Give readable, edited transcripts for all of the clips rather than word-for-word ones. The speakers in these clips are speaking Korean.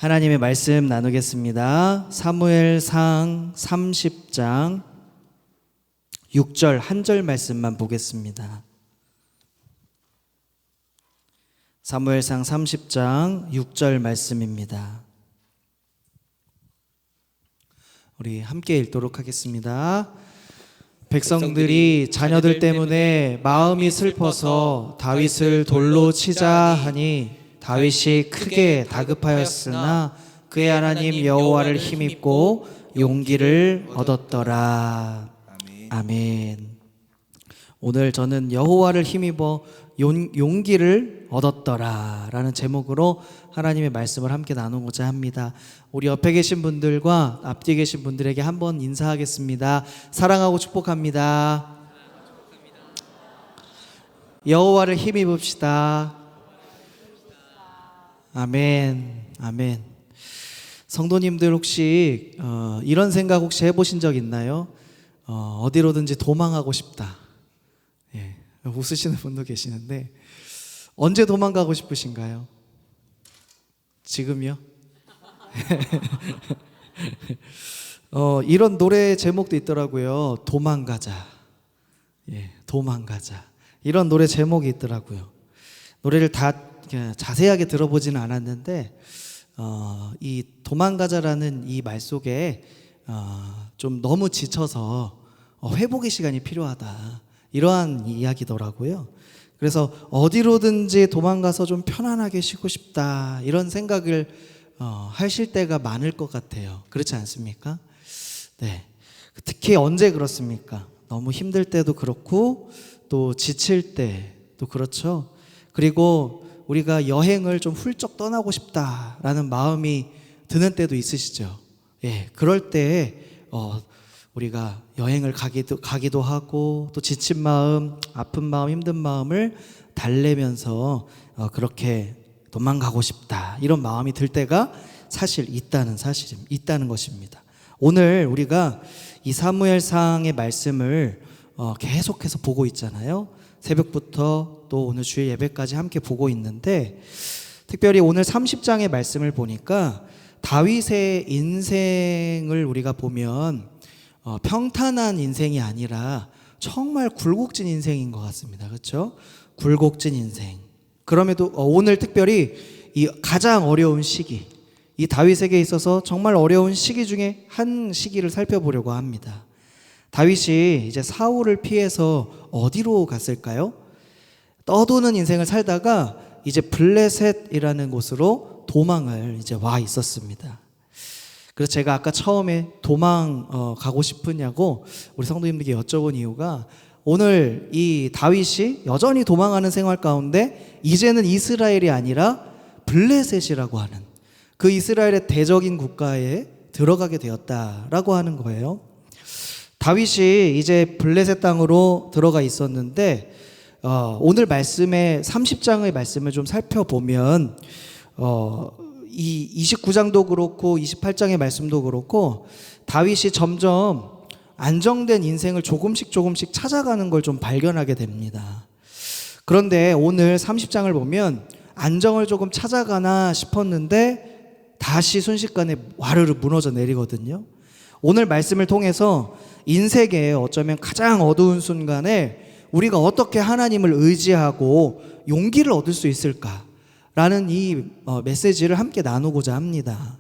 하나님의 말씀 나누겠습니다. 사무엘상 30장 6절 한 절 말씀만 보겠습니다. 사무엘상 30장 6절 말씀입니다. 우리 함께 읽도록 하겠습니다. 백성들이 자녀들 때문에 마음이 슬퍼서 다윗을 돌로 치자 하니 다윗이 크게 다급하였으나 그의 하나님 여호와를 힘입고 용기를 얻었더라. 아멘. 오늘 저는 여호와를 힘입어 용기를 얻었더라 라는 제목으로 하나님의 말씀을 함께 나누고자 합니다. 우리 옆에 계신 분들과 앞뒤에 계신 분들에게 한번 인사하겠습니다. 사랑하고 축복합니다. 여호와를 힘입읍시다. 아멘. 아멘. 성도님들 혹시 이런 생각 혹시 해보신 적 있나요? 어디로든지 도망가고 싶다. 예, 웃으시는 분도 계시는데 언제 도망가고 싶으신가요? 지금요? 이런 노래 제목도 있더라고요. 도망가자. 예, 도망가자. 이런 노래 제목이 있더라고요. 노래를 다 자세하게 들어보지는 않았는데 이 도망가자라는 이 말 속에 좀 너무 지쳐서 회복의 시간이 필요하다, 이러한 이야기더라고요. 그래서 어디로든지 도망가서 좀 편안하게 쉬고 싶다, 이런 생각을 하실 때가 많을 것 같아요. 그렇지 않습니까? 네. 특히 언제 그렇습니까? 너무 힘들 때도 그렇고 또 지칠 때도 그렇죠. 그리고 우리가 여행을 좀 훌쩍 떠나고 싶다라는 마음이 드는 때도 있으시죠. 예, 그럴 때 우리가 여행을 가기도 하고 또 지친 마음, 아픈 마음, 힘든 마음을 달래면서 그렇게 도망가고 싶다, 이런 마음이 들 때가 사실 있다는 것입니다. 오늘 우리가 이 사무엘상의 말씀을 계속해서 보고 있잖아요. 새벽부터 또 오늘 주일 예배까지 함께 보고 있는데, 특별히 오늘 30장의 말씀을 보니까 다윗의 인생을 우리가 보면 평탄한 인생이 아니라 정말 굴곡진 인생인 것 같습니다. 그렇죠? 굴곡진 인생. 그럼에도 오늘 특별히 이 가장 어려운 시기, 이 다윗에게 있어서 정말 어려운 시기 중에 한 시기를 살펴보려고 합니다. 다윗이 이제 사울을 피해서 어디로 갔을까요? 떠도는 인생을 살다가 이제 블레셋이라는 곳으로 도망을 이제 와 있었습니다. 그래서 제가 아까 처음에 도망 가고 싶으냐고 우리 성도님들께 여쭤본 이유가, 오늘 이 다윗이 여전히 도망하는 생활 가운데 이제는 이스라엘이 아니라 블레셋이라고 하는 그 이스라엘의 대적인 국가에 들어가게 되었다라고 하는 거예요. 다윗이 이제 블레셋 땅으로 들어가 있었는데 오늘 말씀의 30장의 말씀을 좀 살펴보면 이 29장도 그렇고 28장의 말씀도 그렇고 다윗이 점점 안정된 인생을 조금씩 찾아가는 걸 좀 발견하게 됩니다. 그런데 오늘 30장을 보면 안정을 조금 찾아가나 싶었는데 다시 순식간에 와르르 무너져 내리거든요. 오늘 말씀을 통해서 인생의 어쩌면 가장 어두운 순간에 우리가 어떻게 하나님을 의지하고 용기를 얻을 수 있을까라는 이 메시지를 함께 나누고자 합니다.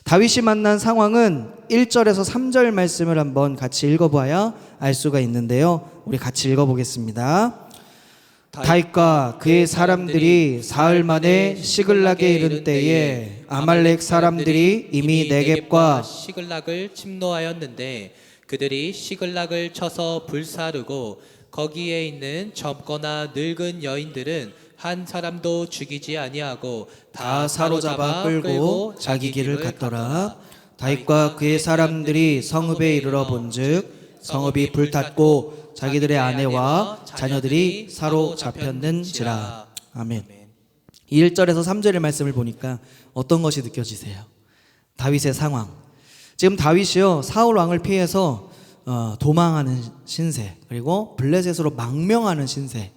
다윗이 만난 상황은 1절에서 3절 말씀을 한번 같이 읽어봐야 알 수가 있는데요. 우리 같이 읽어보겠습니다. 다윗과 그의 사람들이 사흘 만에 시글락에 이른 때에 아말렉 사람들이 이미 네겝과 시글락을 침노하였는데 그들이 시글락을 쳐서 불사르고 거기에 있는 젊거나 늙은 여인들은 한 사람도 죽이지 아니하고 다 사로잡아 끌고 자기 길을 갔더라. 다윗과 그의 사람들이 성읍에 이르러 본즉 성읍이 불탔고 자기들의 아내와 자녀들이 사로잡혔는지라. 아멘. 1절에서 3절의 말씀을 보니까 어떤 것이 느껴지세요? 다윗의 상황. 지금 다윗이요, 사울 왕을 피해서 도망하는 신세, 그리고 블레셋으로 망명하는 신세.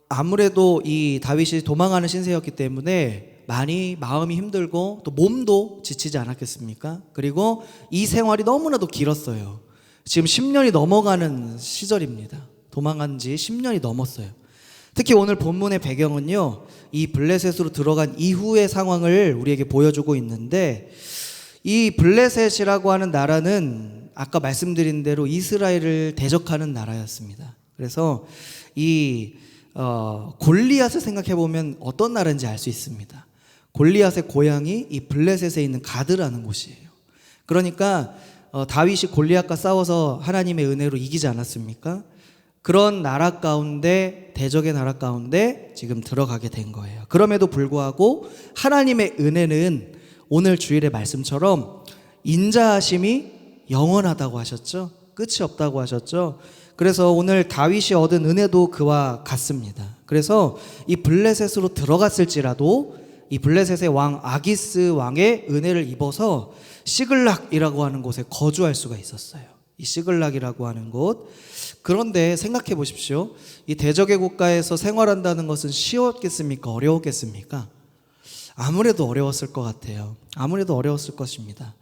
아무래도 이 다윗이 도망하는 신세였기 때문에 많이 마음이 힘들고 또 몸도 지치지 않았겠습니까? 그리고 이 생활이 너무나도 길었어요. 지금 10년이 넘어가는 시절입니다. 도망간 지 10년이 넘었어요. 특히 오늘 본문의 배경은요, 이 블레셋으로 들어간 이후의 상황을 우리에게 보여주고 있는데, 이 블레셋이라고 하는 나라는 아까 말씀드린 대로 이스라엘을 대적하는 나라였습니다. 그래서 이 골리앗을 생각해 보면 어떤 나라인지 알 수 있습니다. 골리앗의 고향이 이 블레셋에 있는 가드라는 곳이에요. 그러니까 다윗이 골리앗과 싸워서 하나님의 은혜로 이기지 않았습니까? 그런 나라 가운데, 대적의 나라 가운데 지금 들어가게 된 거예요. 그럼에도 불구하고 하나님의 은혜는 오늘 주일의 말씀처럼 인자하심이 영원하다고 하셨죠. 끝이 없다고 하셨죠. 그래서 오늘 다윗이 얻은 은혜도 그와 같습니다. 그래서 이 블레셋으로 들어갔을지라도 이 블레셋의 왕 아기스 왕의 은혜를 입어서 시글락이라고 하는 곳에 거주할 수가 있었어요. 이 시글락이라고 하는 곳. 그런데 생각해 보십시오. 이 대적의 국가에서 생활한다는 것은 쉬웠겠습니까? 어려웠겠습니까? 아무래도 어려웠을 것 같아요. 아무래도 어려웠을 것입니다.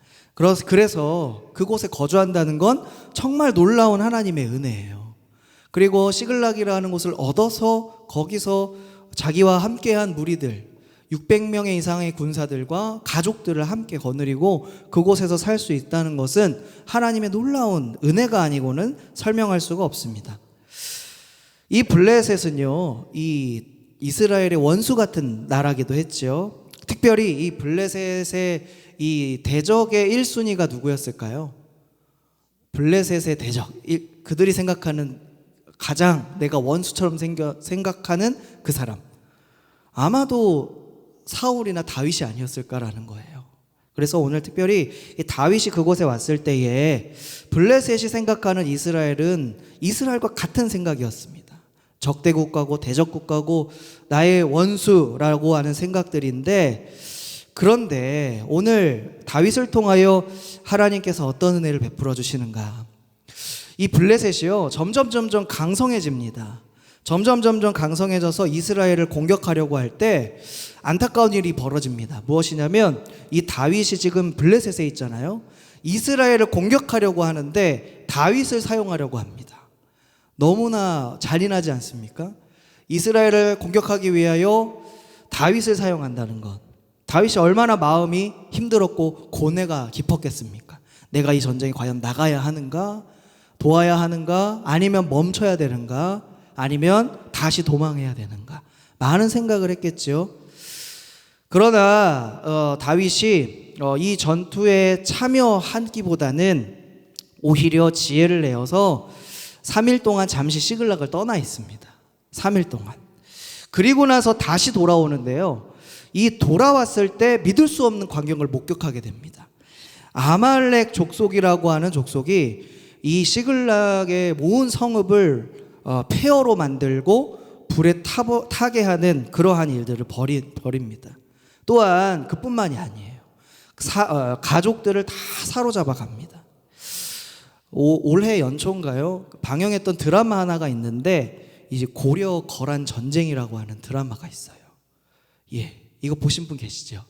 그래서 그곳에 거주한다는 건 정말 놀라운 하나님의 은혜예요. 그리고 시글락이라는 곳을 얻어서 거기서 자기와 함께한 무리들 600명의 이상의 군사들과 가족들을 함께 거느리고 그곳에서 살 수 있다는 것은 하나님의 놀라운 은혜가 아니고는 설명할 수가 없습니다. 이 블레셋은요, 이 이스라엘의 원수 같은 나라기도 했죠. 특별히 이 블레셋의 이 대적의 1순위가 누구였을까요? 블레셋의 대적, 그들이 생각하는 가장 내가 원수처럼 생각하는 그 사람, 아마도 사울이나 다윗이 아니었을까라는 거예요. 그래서 오늘 특별히 다윗이 그곳에 왔을 때에 블레셋이 생각하는 이스라엘은 이스라엘과 같은 생각이었습니다. 적대국가고 대적국가고 나의 원수라고 하는 생각들인데, 그런데 오늘 다윗을 통하여 하나님께서 어떤 은혜를 베풀어 주시는가? 이 블레셋이요, 점점 강성해집니다. 점점 강성해져서 이스라엘을 공격하려고 할 때 안타까운 일이 벌어집니다. 무엇이냐면 이 다윗이 지금 블레셋에 있잖아요. 이스라엘을 공격하려고 하는데 다윗을 사용하려고 합니다. 너무나 잔인하지 않습니까? 이스라엘을 공격하기 위하여 다윗을 사용한다는 것. 다윗이 얼마나 마음이 힘들었고 고뇌가 깊었겠습니까? 내가 이 전쟁에 과연 나가야 하는가? 도와야 하는가? 아니면 멈춰야 되는가? 아니면 다시 도망해야 되는가? 많은 생각을 했겠죠. 그러나 다윗이 이 전투에 참여하기보다는 오히려 지혜를 내어서 3일 동안 잠시 시글락을 떠나 있습니다. 3일 동안. 그리고 나서 다시 돌아오는데요, 이 돌아왔을 때 믿을 수 없는 광경을 목격하게 됩니다. 아말렉 족속이라고 하는 족속이 이 시글락의 모은 성읍을 폐허로 만들고 불에 타게 하는 그러한 일들을 벌입니다. 또한 그뿐만이 아니에요. 가족들을 다 사로잡아 갑니다. 올해 연초인가요? 방영했던 드라마 하나가 있는데 이제 고려 거란 전쟁이라고 하는 드라마가 있어요. 예, 이거 보신 분 계시죠?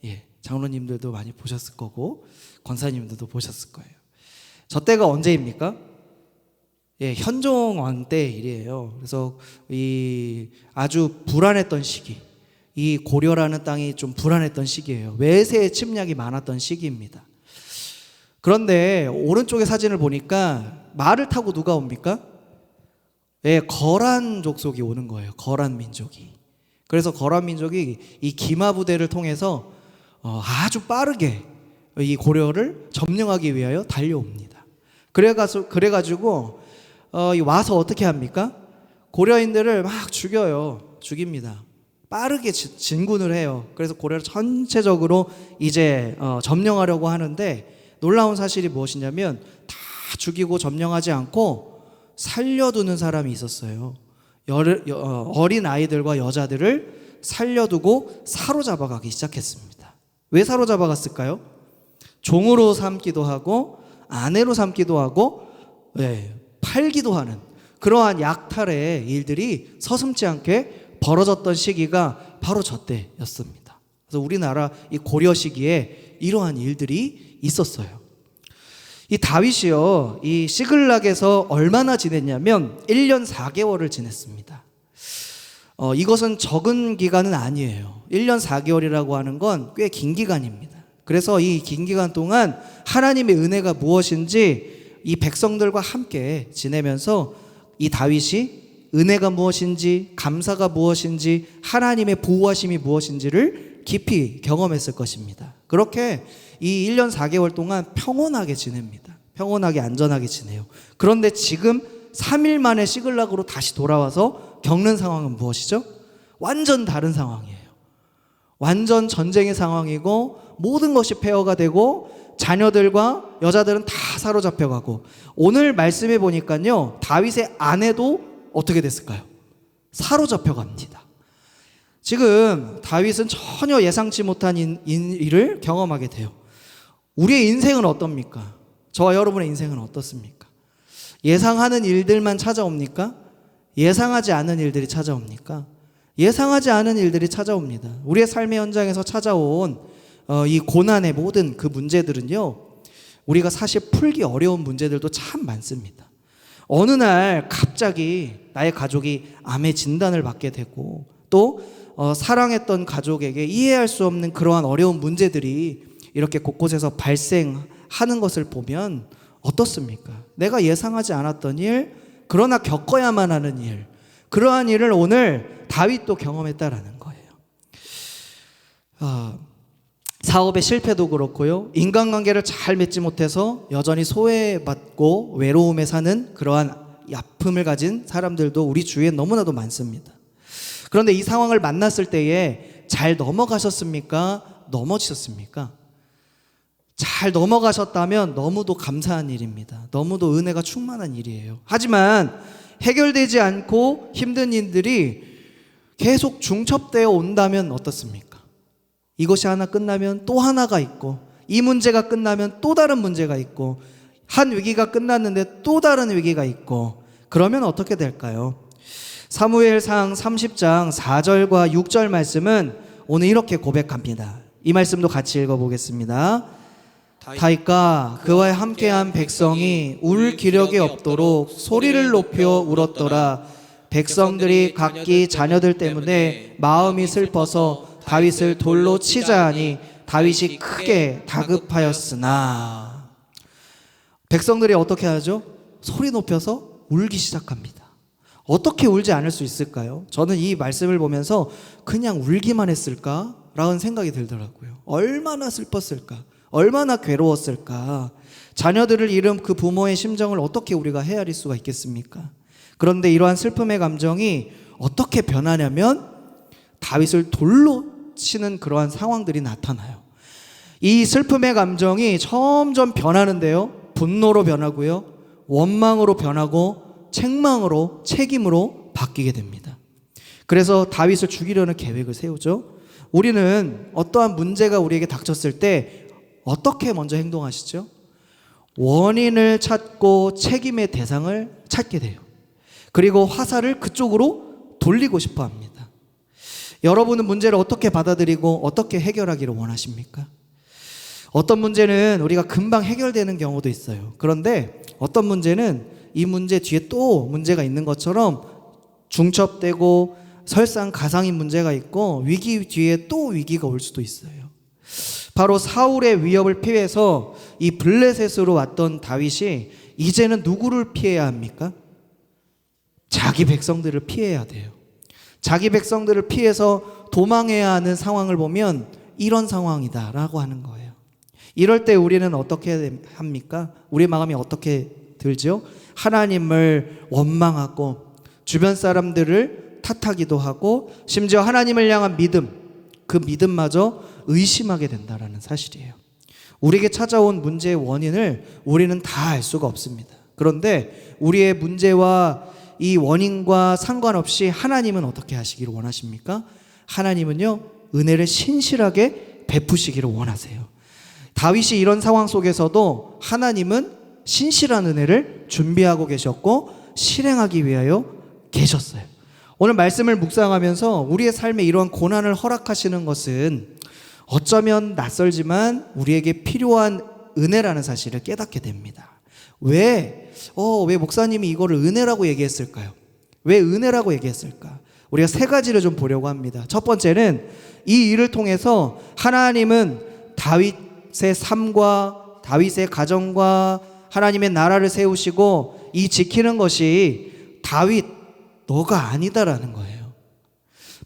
예, 장로님들도 많이 보셨을 거고 권사님들도 보셨을 거예요. 저 때가 언제입니까? 예, 현종 왕 때 일이에요. 그래서 이 아주 불안했던 시기, 이 고려라는 땅이 좀 불안했던 시기예요. 외세의 침략이 많았던 시기입니다. 그런데 오른쪽의 사진을 보니까 말을 타고 누가 옵니까? 예, 거란 족속이 오는 거예요. 거란 민족이. 그래서 거란 민족이 이 기마 부대를 통해서 아주 빠르게 이 고려를 점령하기 위하여 달려옵니다. 그래가지고 와서 어떻게 합니까? 고려인들을 막 죽입니다. 빠르게 진군을 해요. 그래서 고려를 전체적으로 이제 점령하려고 하는데, 놀라운 사실이 무엇이냐면 다 죽이고 점령하지 않고 살려두는 사람이 있었어요. 어린 아이들과 여자들을 살려두고 사로잡아가기 시작했습니다. 왜 사로잡아갔을까요? 종으로 삼기도 하고 아내로 삼기도 하고 팔기도 하는 그러한 약탈의 일들이 서슴지 않게 벌어졌던 시기가 바로 저 때였습니다. 그래서 우리나라 이 고려 시기에 이러한 일들이 있었어요. 이 다윗이요, 이 시글락에서 얼마나 지냈냐면 1년 4개월을 지냈습니다. 이것은 적은 기간은 아니에요. 1년 4개월이라고 하는 건 꽤 긴 기간입니다. 그래서 이 긴 기간 동안 하나님의 은혜가 무엇인지 이 백성들과 함께 지내면서 이 다윗이 은혜가 무엇인지, 감사가 무엇인지, 하나님의 보호하심이 무엇인지를 깊이 경험했을 것입니다. 그렇게 이 1년 4개월 동안 평온하게 지냅니다. 평온하게 안전하게 지내요. 그런데 지금 3일 만에 시글락으로 다시 돌아와서 겪는 상황은 무엇이죠? 완전 다른 상황이에요. 완전 전쟁의 상황이고 모든 것이 폐허가 되고 자녀들과 여자들은 다 사로잡혀가고, 오늘 말씀해 보니까요, 다윗의 아내도 어떻게 됐을까요? 사로잡혀갑니다. 지금 다윗은 전혀 예상치 못한 일을 경험하게 돼요. 우리의 인생은 어떻습니까? 저와 여러분의 인생은 어떻습니까? 예상하는 일들만 찾아옵니까? 예상하지 않은 일들이 찾아옵니까? 예상하지 않은 일들이 찾아옵니다. 우리의 삶의 현장에서 찾아온 이 고난의 모든 그 문제들은요, 우리가 사실 풀기 어려운 문제들도 참 많습니다. 어느 날 갑자기 나의 가족이 암의 진단을 받게 되고, 또 사랑했던 가족에게 이해할 수 없는 그러한 어려운 문제들이 이렇게 곳곳에서 발생하는 것을 보면 어떻습니까? 내가 예상하지 않았던 일, 그러나 겪어야만 하는 일, 그러한 일을 오늘 다윗도 경험했다라는 거예요. 사업의 실패도 그렇고요, 인간관계를 잘 맺지 못해서 여전히 소외받고 외로움에 사는 그러한 아픔을 가진 사람들도 우리 주위에 너무나도 많습니다. 그런데 이 상황을 만났을 때에 잘 넘어가셨습니까? 넘어지셨습니까? 잘 넘어가셨다면 너무도 감사한 일입니다. 너무도 은혜가 충만한 일이에요. 하지만 해결되지 않고 힘든 일들이 계속 중첩되어 온다면 어떻습니까? 이것이 하나 끝나면 또 하나가 있고, 이 문제가 끝나면 또 다른 문제가 있고, 한 위기가 끝났는데 또 다른 위기가 있고, 그러면 어떻게 될까요? 사무엘상 30장 4절과 6절 말씀은 오늘 이렇게 고백합니다. 이 말씀도 같이 읽어보겠습니다. 다윗과 그와 함께한 백성이 울 기력이 없도록 소리를 높여 울었더라. 백성들이 각기 자녀들 때문에 마음이 슬퍼서 다윗을 돌로 치자 하니 다윗이 크게 다급하였으나. 백성들이 어떻게 하죠? 소리 높여서 울기 시작합니다. 어떻게 울지 않을 수 있을까요? 저는 이 말씀을 보면서 그냥 울기만 했을까라는 생각이 들더라고요. 얼마나 슬펐을까? 얼마나 괴로웠을까? 자녀들을 잃은 그 부모의 심정을 어떻게 우리가 헤아릴 수가 있겠습니까? 그런데 이러한 슬픔의 감정이 어떻게 변하냐면 다윗을 돌로 치는 그러한 상황들이 나타나요. 이 슬픔의 감정이 점점 변하는데요, 분노로 변하고요, 원망으로 변하고 책망으로, 책임으로 바뀌게 됩니다. 그래서 다윗을 죽이려는 계획을 세우죠. 우리는 어떠한 문제가 우리에게 닥쳤을 때 어떻게 먼저 행동하시죠? 원인을 찾고 책임의 대상을 찾게 돼요. 그리고 화살을 그쪽으로 돌리고 싶어 합니다. 여러분은 문제를 어떻게 받아들이고 어떻게 해결하기를 원하십니까? 어떤 문제는 우리가 금방 해결되는 경우도 있어요. 그런데 어떤 문제는 이 문제 뒤에 또 문제가 있는 것처럼 중첩되고 설상가상인 문제가 있고 위기 뒤에 또 위기가 올 수도 있어요. 바로 사울의 위협을 피해서 이 블레셋으로 왔던 다윗이 이제는 누구를 피해야 합니까? 자기 백성들을 피해야 돼요. 자기 백성들을 피해서 도망해야 하는 상황을 보면 이런 상황이다라고 하는 거예요. 이럴 때 우리는 어떻게 합니까? 우리 마음이 어떻게 들죠? 하나님을 원망하고 주변 사람들을 탓하기도 하고, 심지어 하나님을 향한 믿음, 그 믿음마저 의심하게 된다라는 사실이에요. 우리에게 찾아온 문제의 원인을 우리는 다 알 수가 없습니다. 그런데 우리의 문제와 이 원인과 상관없이 하나님은 어떻게 하시기를 원하십니까? 하나님은요, 은혜를 신실하게 베푸시기를 원하세요. 다윗이 이런 상황 속에서도 하나님은 신실한 은혜를 준비하고 계셨고 실행하기 위하여 계셨어요. 오늘 말씀을 묵상하면서 우리의 삶에 이러한 고난을 허락하시는 것은 어쩌면 낯설지만 우리에게 필요한 은혜라는 사실을 깨닫게 됩니다. 왜 목사님이 이거를 은혜라고 얘기했을까요? 왜 은혜라고 얘기했을까? 우리가 세 가지를 좀 보려고 합니다. 첫 번째는 이 일을 통해서 하나님은 다윗의 삶과 다윗의 가정과 하나님의 나라를 세우시고 이 지키는 것이 다윗 너가 아니다라는 거예요.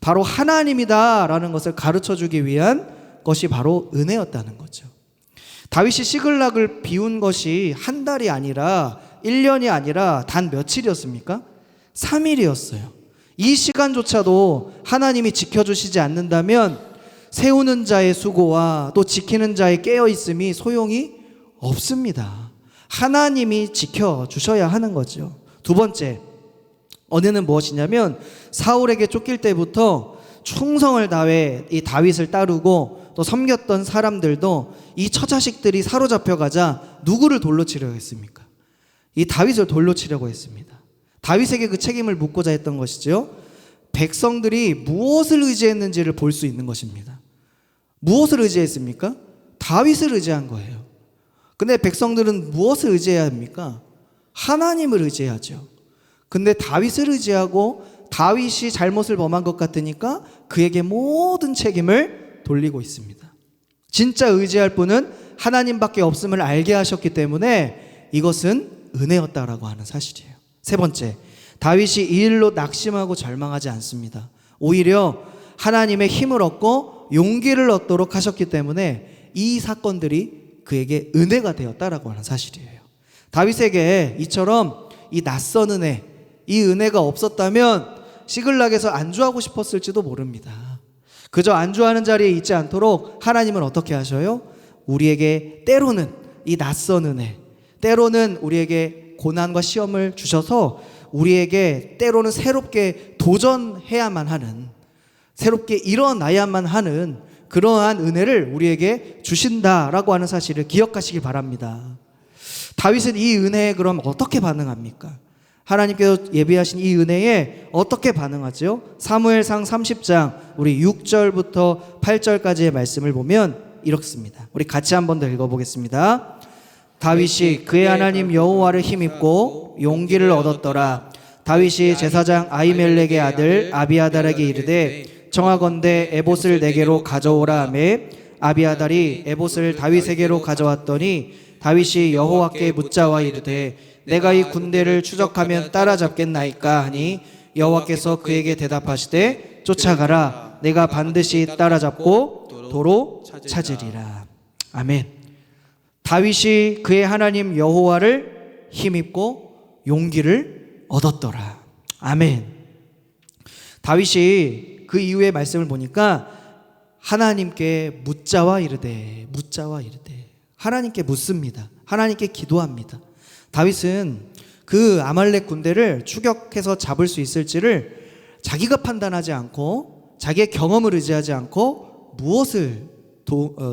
바로 하나님이다라는 것을 가르쳐주기 위한 것이 바로 은혜였다는 거죠. 다윗이 시글락을 비운 것이 한 달이 아니라 1년이 아니라 단 며칠이었습니까? 3일이었어요. 이 시간조차도 하나님이 지켜주시지 않는다면 세우는 자의 수고와 또 지키는 자의 깨어있음이 소용이 없습니다. 하나님이 지켜주셔야 하는 거죠. 두 번째, 은혜는 무엇이냐면 사울에게 쫓길 때부터 충성을 다해 이 다윗을 따르고 또 섬겼던 사람들도 이 처자식들이 사로잡혀가자 누구를 돌로 치려고 했습니까? 이 다윗을 돌로 치려고 했습니다. 다윗에게 그 책임을 묻고자 했던 것이죠. 백성들이 무엇을 의지했는지를 볼 수 있는 것입니다. 무엇을 의지했습니까? 다윗을 의지한 거예요. 근데 백성들은 무엇을 의지해야 합니까? 하나님을 의지해야죠. 근데 다윗을 의지하고 다윗이 잘못을 범한 것 같으니까 그에게 모든 책임을 돌리고 있습니다. 진짜 의지할 분은 하나님밖에 없음을 알게 하셨기 때문에 이것은 은혜였다라고 하는 사실이에요. 세 번째, 다윗이 이 일로 낙심하고 절망하지 않습니다. 오히려 하나님의 힘을 얻고 용기를 얻도록 하셨기 때문에 이 사건들이 그에게 은혜가 되었다라고 하는 사실이에요. 다윗에게 이처럼 이 낯선 은혜, 이 은혜가 없었다면 시글락에서 안주하고 싶었을지도 모릅니다. 그저 안주하는 자리에 있지 않도록 하나님은 어떻게 하셔요? 우리에게 때로는 이 낯선 은혜, 때로는 우리에게 고난과 시험을 주셔서 우리에게 때로는 새롭게 도전해야만 하는, 새롭게 일어나야만 하는 그러한 은혜를 우리에게 주신다라고 하는 사실을 기억하시길 바랍니다. 다윗은 이 은혜에 그럼 어떻게 반응합니까? 하나님께서 예비하신 이 은혜에 어떻게 반응하죠? 사무엘상 30장 우리 6절부터 8절까지의 말씀을 보면 이렇습니다. 우리 같이 한번 더 읽어보겠습니다. 다윗이 그의 하나님 여호와를 힘입고 용기를 얻었더라. 다윗이 제사장 아히멜렉의 아들 아비아달에게 이르되 청하건대 에봇을 내게로 가져오라 하매 아비아달이 에봇을 다윗에게로 가져왔더니 다윗이 여호와께 묻자와 이르되 내가 이 군대를 추적하면 따라잡겠나이까 하니 여호와께서 그에게 대답하시되 쫓아가라. 내가 반드시 따라잡고 도로 찾으리라. 아멘. 다윗이 그의 하나님 여호와를 힘입고 용기를 얻었더라. 아멘. 다윗이 그 이후의 말씀을 보니까 하나님께 묻자와 이르되 하나님께 묻습니다. 하나님께 기도합니다. 다윗은 그 아말렉 군대를 추격해서 잡을 수 있을지를 자기가 판단하지 않고 자기의 경험을 의지하지 않고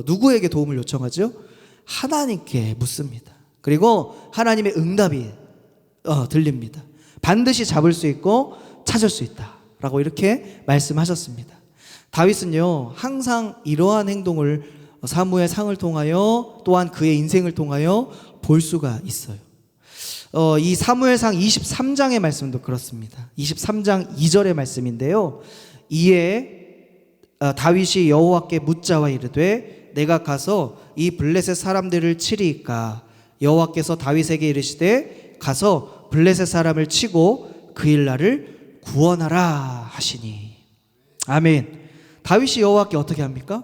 누구에게 도움을 요청하죠? 하나님께 묻습니다. 그리고 하나님의 응답이 들립니다. 반드시 잡을 수 있고 찾을 수 있다라고 이렇게 말씀하셨습니다. 다윗은요 항상 이러한 행동을 사무엘상을 통하여 또한 그의 인생을 통하여 볼 수가 있어요. 이 사무엘상 23장의 말씀도 그렇습니다. 23장 2절의 말씀인데요. 이에 다윗이 여호와께 묻자와 이르되 내가 가서 이 블레셋 사람들을 치리이까 여호와께서 다윗에게 이르시되 가서 블레셋 사람을 치고 그 일 나를 구원하라 하시니. 아멘. 다윗이 여호와께 어떻게 합니까?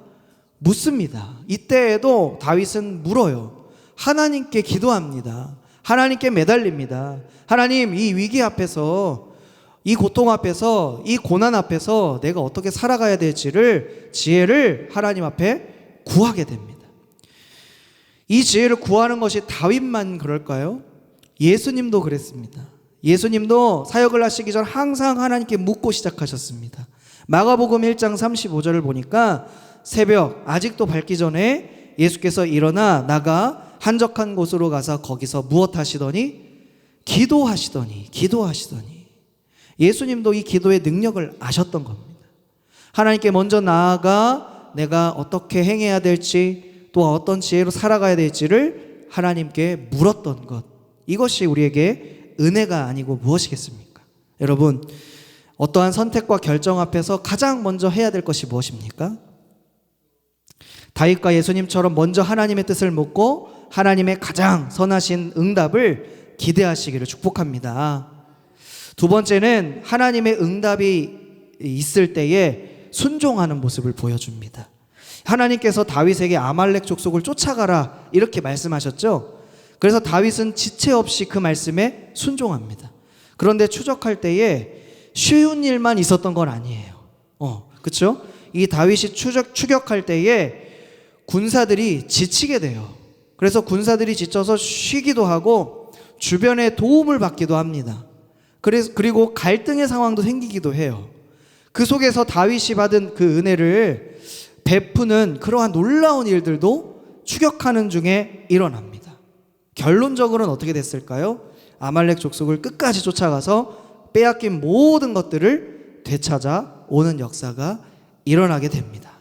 묻습니다. 이때에도 다윗은 물어요. 하나님께 기도합니다. 하나님께 매달립니다. 하나님, 이 위기 앞에서, 이 고통 앞에서, 이 고난 앞에서 내가 어떻게 살아가야 될지를 지혜를 하나님 앞에 구하게 됩니다. 이 지혜를 구하는 것이 다윗만 그럴까요? 예수님도 그랬습니다. 예수님도 사역을 하시기 전 항상 하나님께 묻고 시작하셨습니다. 마가복음 1장 35절을 보니까 새벽 아직도 밝기 전에 예수께서 일어나 나가 한적한 곳으로 가서 거기서 무엇 하시더니? 기도하시더니 예수님도 이 기도의 능력을 아셨던 겁니다. 하나님께 먼저 나아가 내가 어떻게 행해야 될지 또 어떤 지혜로 살아가야 될지를 하나님께 물었던 것, 이것이 우리에게 은혜가 아니고 무엇이겠습니까? 여러분, 어떠한 선택과 결정 앞에서 가장 먼저 해야 될 것이 무엇입니까? 다윗과 예수님처럼 먼저 하나님의 뜻을 묻고 하나님의 가장 선하신 응답을 기대하시기를 축복합니다. 두 번째는 하나님의 응답이 있을 때에 순종하는 모습을 보여줍니다. 하나님께서 다윗에게 아말렉 족속을 쫓아가라 이렇게 말씀하셨죠. 그래서 다윗은 지체 없이 그 말씀에 순종합니다. 그런데 추적할 때에 쉬운 일만 있었던 건 아니에요. 그렇죠? 이 다윗이 추격할 때에 군사들이 지치게 돼요. 그래서 군사들이 지쳐서 쉬기도 하고 주변에 도움을 받기도 합니다. 그리고 갈등의 상황도 생기기도 해요. 그 속에서 다윗이 받은 그 은혜를 베푸는 그러한 놀라운 일들도 추격하는 중에 일어납니다. 결론적으로는 어떻게 됐을까요? 아말렉 족속을 끝까지 쫓아가서 빼앗긴 모든 것들을 되찾아 오는 역사가 일어나게 됩니다.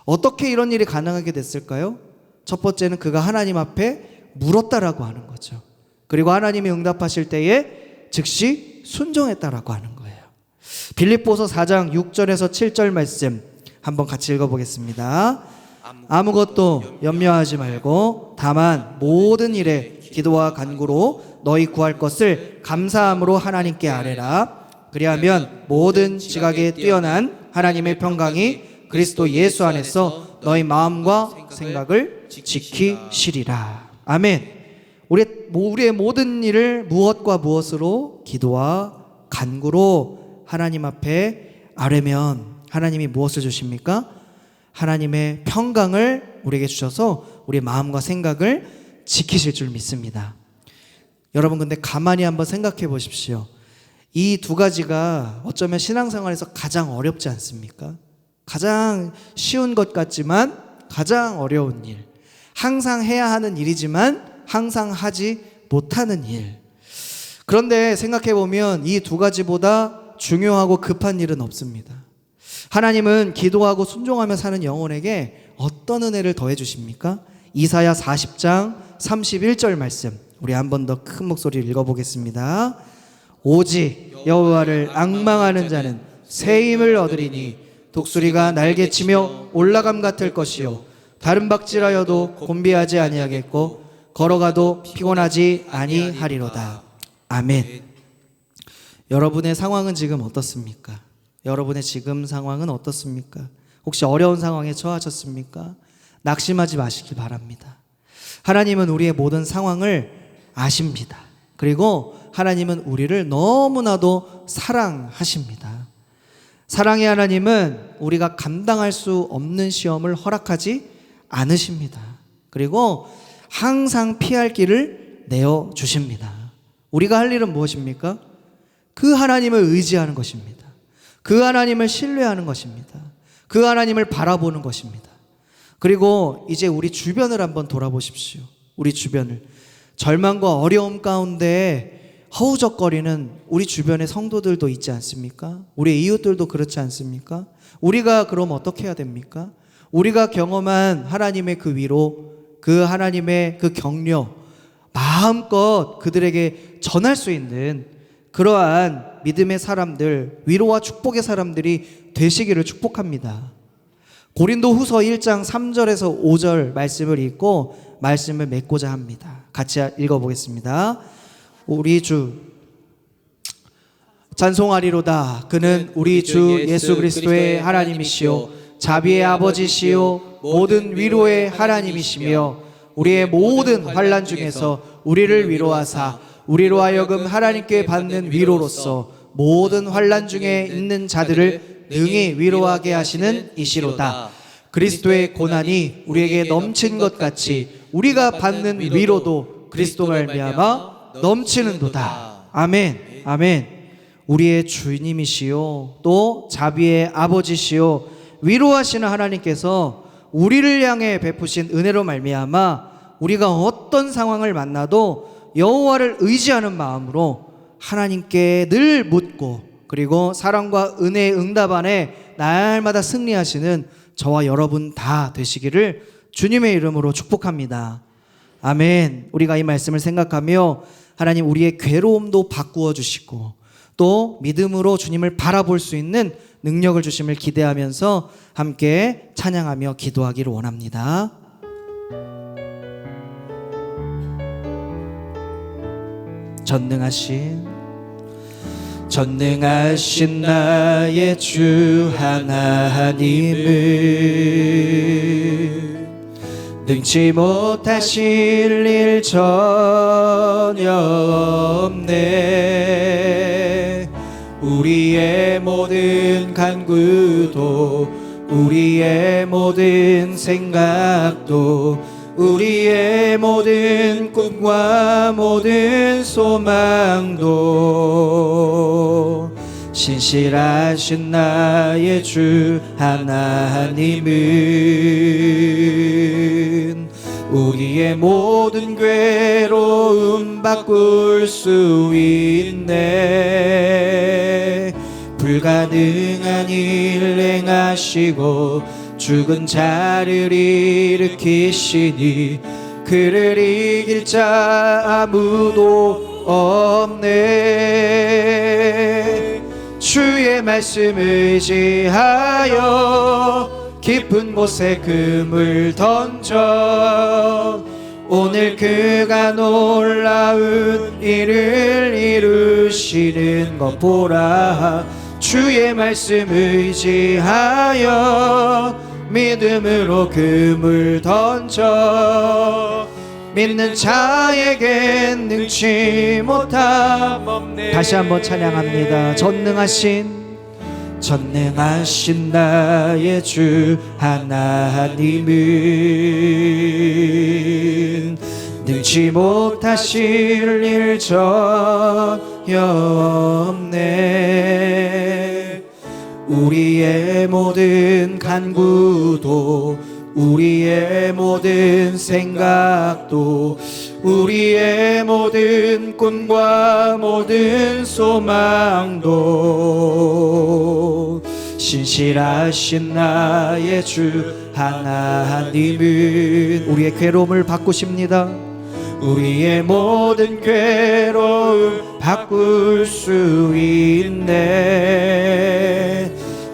어떻게 이런 일이 가능하게 됐을까요? 첫 번째는 그가 하나님 앞에 물었다라고 하는 거죠. 그리고 하나님이 응답하실 때에 즉시 순종했다라고 하는 거예요. 빌립보서 4장 6절에서 7절 말씀 한번 같이 읽어보겠습니다. 아무것도 염려하지 말고 다만 모든 일에 기도와 간구로 너희 구할 것을 감사함으로 하나님께 아뢰라. 그리하면 모든 지각에 뛰어난 하나님의 평강이 그리스도 예수 안에서 너희 마음과 생각을 지키시리라. 아멘. 우리의 모든 일을 무엇과 무엇으로 기도와 간구로 하나님 앞에 아뢰면 하나님이 무엇을 주십니까? 하나님의 평강을 우리에게 주셔서 우리의 마음과 생각을 지키실 줄 믿습니다. 여러분, 근데 가만히 한번 생각해 보십시오. 이 두 가지가 어쩌면 신앙생활에서 가장 어렵지 않습니까? 가장 쉬운 것 같지만 가장 어려운 일, 항상 해야 하는 일이지만 항상 하지 못하는 일. 그런데 생각해 보면 이 두 가지보다 중요하고 급한 일은 없습니다. 하나님은 기도하고 순종하며 사는 영혼에게 어떤 은혜를 더해 주십니까? 이사야 40장 31절 말씀, 우리 한 번 더 큰 목소리를 읽어보겠습니다. 오직 여호와를 앙망하는 자는 새 힘을 얻으리니 독수리가 날개치며 올라감 같을 것이요 다른 박질하여도 곤비하지 아니하겠고 걸어가도 피곤하지 아니하리로다. 아멘. 여러분의 상황은 지금 어떻습니까? 여러분의 지금 상황은 어떻습니까? 혹시 어려운 상황에 처하셨습니까? 낙심하지 마시기 바랍니다. 하나님은 우리의 모든 상황을 아십니다. 그리고 하나님은 우리를 너무나도 사랑하십니다. 사랑의 하나님은 우리가 감당할 수 없는 시험을 허락하지 않으십니다. 그리고 항상 피할 길을 내어주십니다. 우리가 할 일은 무엇입니까? 그 하나님을 의지하는 것입니다. 그 하나님을 신뢰하는 것입니다. 그 하나님을 바라보는 것입니다. 그리고 이제 우리 주변을 한번 돌아보십시오. 우리 주변을. 절망과 어려움 가운데 허우적거리는 우리 주변의 성도들도 있지 않습니까? 우리 이웃들도 그렇지 않습니까? 우리가 그럼 어떻게 해야 됩니까? 우리가 경험한 하나님의 그 위로, 그 하나님의 그 격려, 마음껏 그들에게 전할 수 있는 그러한 믿음의 사람들, 위로와 축복의 사람들이 되시기를 축복합니다. 고린도 후서 1장 3절에서 5절 말씀을 읽고 말씀을 맺고자 합니다. 같이 읽어보겠습니다. 우리 주 찬송하리로다. 그는 우리 주 예수 그리스도의 하나님이시요 자비의 아버지시요 모든 위로의 하나님이시며 우리의 모든 환난 중에서 우리를 위로하사 우리로 하여금 하나님께 받는 위로로서 모든 환난 중에 있는 자들을 능히 위로하게 하시는 이시로다. 그리스도의 고난이 우리에게 넘친 것 같이 우리가 받는 위로도 그리스도 말미암아 넘치는도다. 아멘. 아멘. 우리의 주님이시요 또 자비의 아버지시요 위로하시는 하나님께서 우리를 향해 베푸신 은혜로 말미암아 우리가 어떤 상황을 만나도 여호와를 의지하는 마음으로 하나님께 늘 묻고 그리고 사랑과 은혜의 응답 안에 날마다 승리하시는 저와 여러분 다 되시기를 주님의 이름으로 축복합니다. 아멘. 우리가 이 말씀을 생각하며 하나님 우리의 괴로움도 바꾸어 주시고 또 믿음으로 주님을 바라볼 수 있는 능력을 주심을 기대하면서 함께 찬양하며 기도하기를 원합니다. 전능하신 나의 주 하나님은 능치 못하실 일 전혀 없네. 우리의 모든 간구도 우리의 모든 생각도 우리의 모든 꿈과 모든 소망도 신실하신 나의 주 하나님은 우리의 모든 괴로움 바꿀 수 있네. 불가능한 일 행하시고 죽은 자를 일으키시니 그를 이길 자 아무도 없네. 주의 말씀 의지하여 깊은 곳에 금을 던져 오늘 그가 놀라운 일을 이루시는 것 보라. 주의 말씀 의지하여 믿음으로 금을 던져 믿는 자에겐 능치 못함 없네. 다시 한번 찬양합니다. 전능하신 나의 주 하나님은 능치 못하실 일 전혀 없네. 우리의 모든 간구도 우리의 모든 생각도 우리의 모든 꿈과 모든 소망도 신실하신 나의 주 하나님은 우리의 괴로움을 바꾸십니다. 우리의 모든 괴로움 바꿀 수 있네.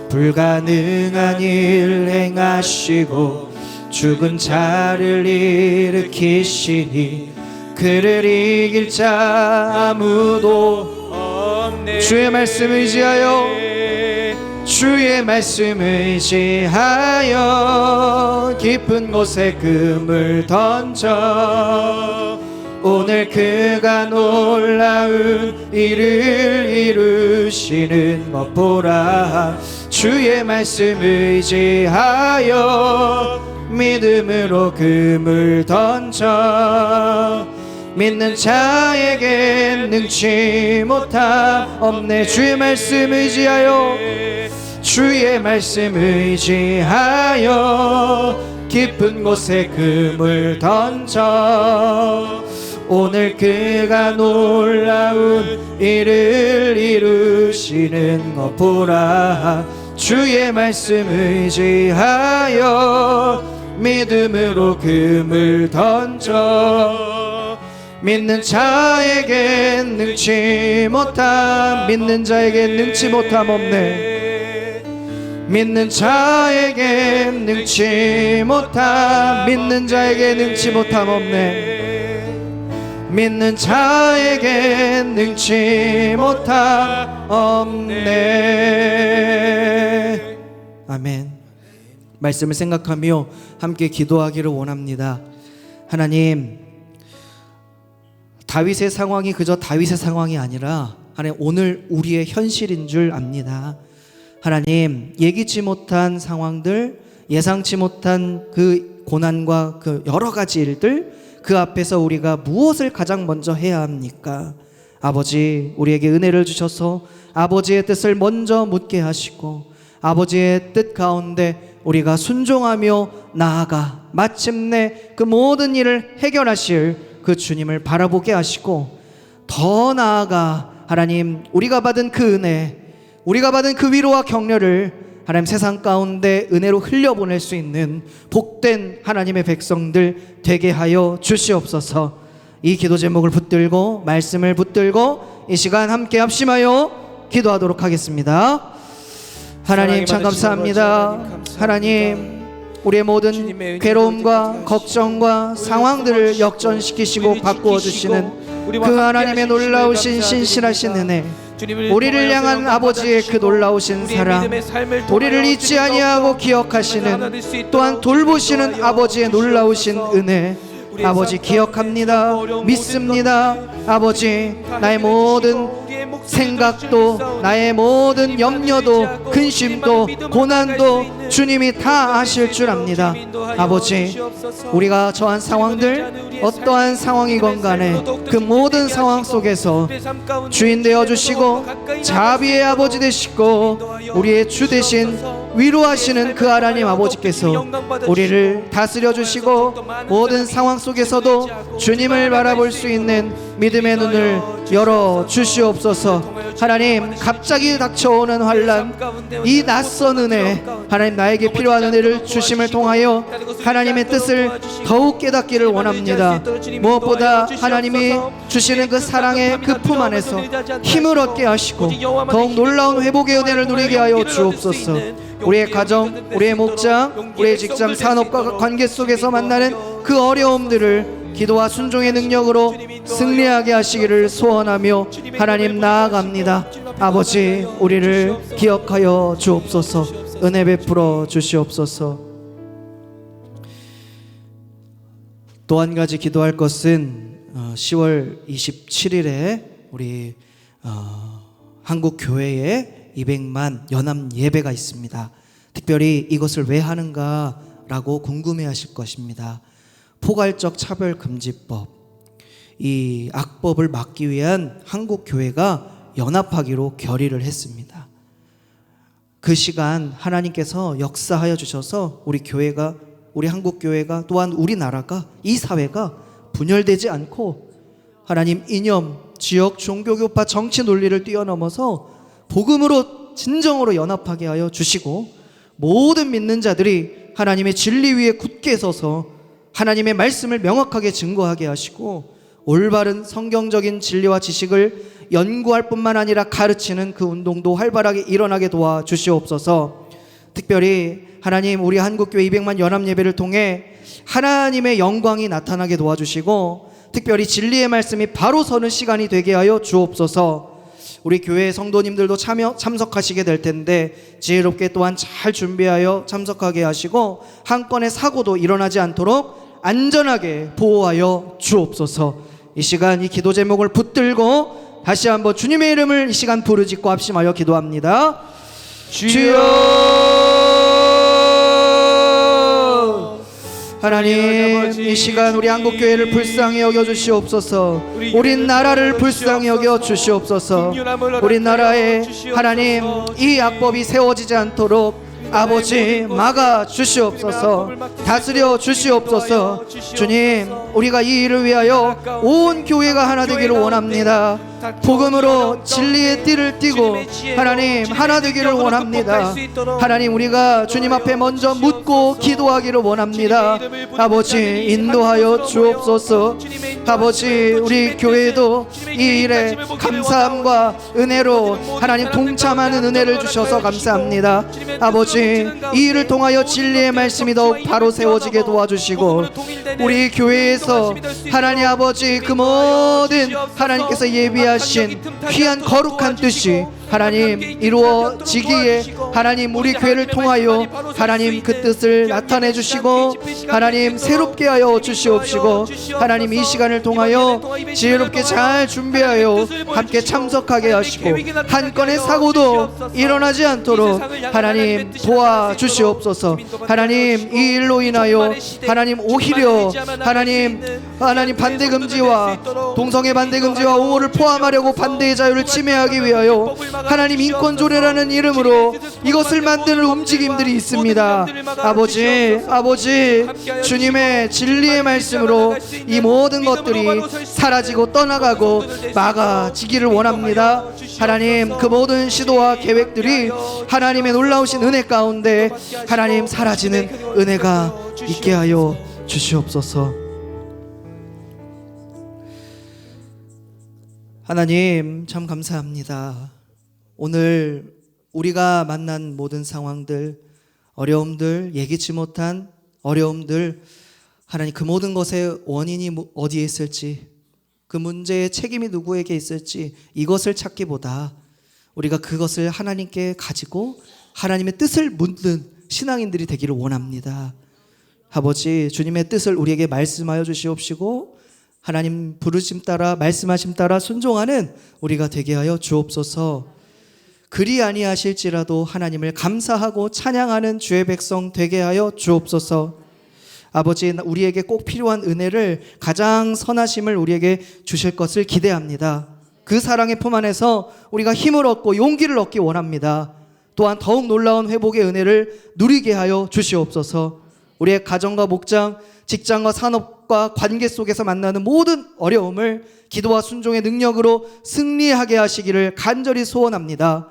불가능한 일 행하시고 죽은 자를 일으키시니 그를 이길 자 아무도 없네. 주의 말씀 의지하여 깊은 곳에 금을 던져 오늘 그가 놀라운 일을 이루시는 것 보라. 주의 말씀 의지하여 믿음으로 금을 던져 믿는 자에겐 능치 못함 없네. 주의 말씀 의지하여 깊은 곳에 금을 던져 오늘 그가 놀라운 일을 이루시는 것 보라. 주의 말씀 의지하여 믿음으로 금을 던져 믿는 자에겐 능치 못함 믿는 자에겐 능치 못함 없네. 믿는 자에겐 능치 못함 믿는 자에겐 능치 못함 없네. 믿는 자에겐 능치 못함 없네. 아멘. 말씀을 생각하며 함께 기도하기를 원합니다. 하나님, 다윗의 상황이 그저 다윗의 상황이 아니라 하나님 오늘 우리의 현실인 줄 압니다. 하나님, 예기치 못한 상황들, 예상치 못한 그 고난과 그 여러 가지 일들, 그 앞에서 우리가 무엇을 가장 먼저 해야 합니까? 아버지, 우리에게 은혜를 주셔서 아버지의 뜻을 먼저 묻게 하시고 아버지의 뜻 가운데 우리가 순종하며 나아가 마침내 그 모든 일을 해결하실 그 주님을 바라보게 하시고 더 나아가 하나님, 우리가 받은 그 은혜, 우리가 받은 그 위로와 격려를 하나님 세상 가운데 은혜로 흘려보낼 수 있는 복된 하나님의 백성들 되게 하여 주시옵소서. 이 기도 제목을 붙들고 말씀을 붙들고 이 시간 함께 합심하여 기도하도록 하겠습니다. 하나님 참 감사합니다. 하나님 우리의 모든 괴로움과 걱정과 상황들을 역전시키시고 바꾸어 주시는 그 하나님의 놀라우신 신실하신 은혜, 우리를 향한 아버지의 그 놀라우신 사랑, 우리를 잊지 아니하고 기억하시는 또한 돌보시는 아버지의 놀라우신 은혜, 아버지 기억합니다. 믿습니다. 아버지 나의 모든 생각도 나의 모든 염려도 근심도 고난도 주님이 다 아실 줄 압니다. 아버지 우리가 처한 상황들 어떠한 상황이건 간에 그 모든 상황 속에서 주인 되어주시고 자비의 아버지 되시고 우리의 주 되신 위로하시는 그 하나님 아버지께서 우리를 다스려 주시고 모든 상황 속에서도 주님을 바라볼 수 있는 믿음의 눈을 열어 주시옵소서. 하나님 갑자기 닥쳐오는 환난, 이 낯선 은혜, 하나님 나에게 필요한 은혜를 주심을 통하여 하나님의 뜻을 더욱 깨닫기를 원합니다. 무엇보다 하나님이 주시는 그 사랑의 그 품 안에서 힘을 얻게 하시고 더욱 놀라운 회복의 은혜를 누리게 하여 주옵소서. 우리의 가정, 우리의 목장, 우리의 직장, 산업과 관계 속에서 만나는 그 어려움들을 기도와 순종의 능력으로 승리하게 하시기를 소원하며 하나님 나아갑니다. 아버지 우리를 기억하여 주옵소서. 은혜 베풀어 주시옵소서. 또 한 가지 기도할 것은 10월 27일에 우리 한국 교회에 200만 연합 예배가 있습니다. 특별히 이것을 왜 하는가라고 궁금해하실 것입니다. 포괄적 차별금지법, 이 악법을 막기 위한 한국 교회가 연합하기로 결의를 했습니다. 그 시간 하나님께서 역사하여 주셔서 우리 교회가, 우리 한국 교회가 또한 우리나라가, 이 사회가 분열되지 않고 하나님 이념, 지역, 종교, 교파, 정치 논리를 뛰어넘어서 복음으로 진정으로 연합하게 하여 주시고 모든 믿는 자들이 하나님의 진리 위에 굳게 서서 하나님의 말씀을 명확하게 증거하게 하시고 올바른 성경적인 진리와 지식을 연구할 뿐만 아니라 가르치는 그 운동도 활발하게 일어나게 도와주시옵소서. 특별히 하나님 우리 한국교회 200만 연합예배를 통해 하나님의 영광이 나타나게 도와주시고 특별히 진리의 말씀이 바로 서는 시간이 되게 하여 주옵소서. 우리 교회 성도님들도 참석하시게 될 텐데 지혜롭게 또한 잘 준비하여 참석하게 하시고 한 건의 사고도 일어나지 않도록 안전하게 보호하여 주옵소서. 이 시간 이 기도 제목을 붙들고 다시 한번 주님의 이름을 이 시간 부르짖고 합심하여 기도합니다. 주여 하나님, 이 시간 우리 한국교회를 불쌍히 여겨주시옵소서. 우리 나라를 불쌍히 여겨주시옵소서. 우리 나라에 하나님 이 악법이 세워지지 않도록 아버지 막아 주시옵소서. 다스려 주시옵소서. 주님, 우리가 이 일을 위하여 온 교회가 하나 되기를 원합니다. 복음으로 진리의 띠를 띠고 하나님 하나 되기를 원합니다. 하나님 우리가 주님 앞에 먼저 묻고 기도하기를 원합니다. 아버지 인도하여 주옵소서. 아버지 우리 교회도 이 일에 감사함과 은혜로 하나님 동참하는 은혜를 주셔서 감사합니다. 아버지 이 일을 통하여 진리의 말씀이 더욱 바로 세워지게 도와주시고 우리 교회에서 하나님 아버지 그 모든 하나님께서 예비하신 귀한 거룩한 뜻이 하나님 이루어지기에 하나님 우리 교회를 통하여 하나님 그 뜻을 나타내 주시고 하나님 새롭게 하여 주시옵시고 하나님 이 시간을 통하여 지혜롭게 잘 준비하여 함께 참석하게 하시고 한 건의 사고도 일어나지 않도록 하나님 도와주시옵소서. 하나님 이 일로 인하여 하나님 오히려 하나님 반대금지와 동성애 반대금지와 옹호를 포함하려고 반대의 자유를 침해하기 위하여 하나님 인권조례라는 이름으로 이것을 만드는 움직임들이 있습니다. 아버지, 주님의 진리의 말씀으로 이 모든 것들이 사라지고 떠나가고 막아지기를 원합니다. 하나님, 그 모든 시도와 계획들이 하나님의 놀라우신 은혜 가운데 하나님 사라지는 은혜가 있게 하여 주시옵소서. 하나님, 참 감사합니다. 오늘 우리가 만난 모든 상황들, 어려움들, 예기치 못한 어려움들, 하나님, 그 모든 것의 원인이 어디에 있을지, 그 문제의 책임이 누구에게 있을지, 이것을 찾기보다 우리가 그것을 하나님께 가지고 하나님의 뜻을 묻는 신앙인들이 되기를 원합니다. 아버지, 주님의 뜻을 우리에게 말씀하여 주시옵시고 하나님 부르심 따라 말씀하심 따라 순종하는 우리가 되게 하여 주옵소서. 그리 아니하실지라도 하나님을 감사하고 찬양하는 주의 백성 되게 하여 주옵소서. 아버지, 우리에게 꼭 필요한 은혜를, 가장 선하심을 우리에게 주실 것을 기대합니다. 그 사랑의 품 안에서 우리가 힘을 얻고 용기를 얻기 원합니다. 또한 더욱 놀라운 회복의 은혜를 누리게 하여 주시옵소서. 우리의 가정과 목장, 직장과 산업과 관계 속에서 만나는 모든 어려움을 기도와 순종의 능력으로 승리하게 하시기를 간절히 소원합니다.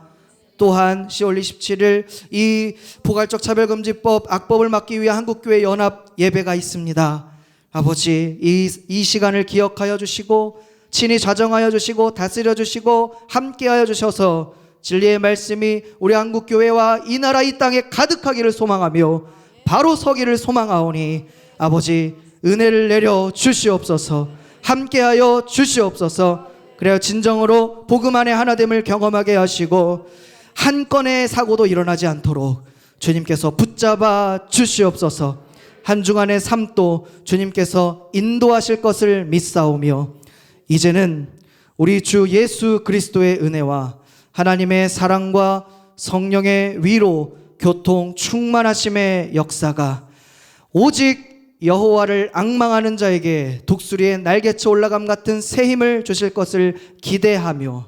또한 10월 27일 이 포괄적 차별금지법 악법을 막기 위한 한국교회 연합 예배가 있습니다. 아버지, 이 시간을 기억하여 주시고 친히 좌정하여 주시고 다스려 주시고 함께하여 주셔서 진리의 말씀이 우리 한국교회와 이 나라 이 땅에 가득하기를 소망하며 바로 서기를 소망하오니 아버지, 은혜를 내려 주시옵소서. 함께하여 주시옵소서. 그래야 진정으로 복음 안에 하나됨을 경험하게 하시고 한 건의 사고도 일어나지 않도록 주님께서 붙잡아 주시옵소서. 한 주간의 삶도 주님께서 인도하실 것을 믿사오며 이제는 우리 주 예수 그리스도의 은혜와 하나님의 사랑과 성령의 위로 교통 충만하심의 역사가 오직 여호와를 앙망하는 자에게 독수리의 날개쳐 올라감 같은 새 힘을 주실 것을 기대하며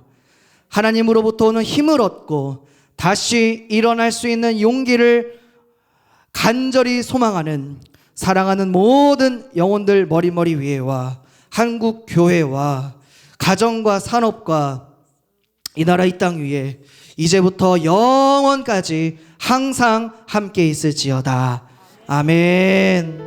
하나님으로부터 오는 힘을 얻고 다시 일어날 수 있는 용기를 간절히 소망하는 사랑하는 모든 영혼들 머리머리 위에와 한국 교회와 가정과 산업과 이 나라 이 땅 위에 이제부터 영원까지 항상 함께 있을지어다. 아멘.